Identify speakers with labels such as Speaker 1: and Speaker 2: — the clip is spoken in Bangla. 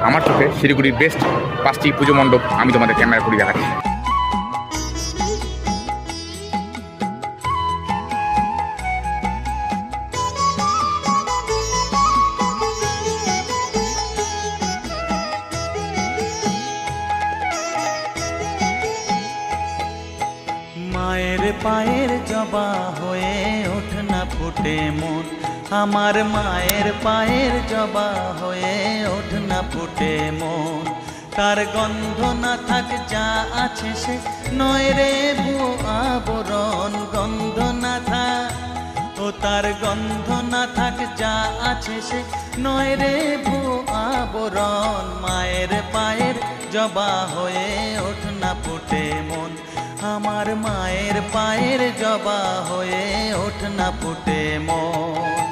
Speaker 1: আমার চোখে শিলিগুড়ির বেস্ট 5টি পুজো মণ্ডপ আমি তোমাদের ক্যামেরা করে দেখাচ্ছি।
Speaker 2: মায়ের পায়ের জবা হয়ে ওঠ না ফুটে মন, আমার মায়ের পায়ের জবা হয়ে ওঠ না ফুটে মন। তার গন্ধ না থাক যা আছে সে নয় রে ভুয়ো আবরণ, গন্ধ না থাক ও তার গন্ধ না থাক যা আছে সে নয় রে ভুয়ো আবরণ। মায়ের পায়ের জবা হয়ে ওঠ না ফুটে মন, আমার মায়ের পায়ের জবা হয়ে ওঠ না ফুটে মন।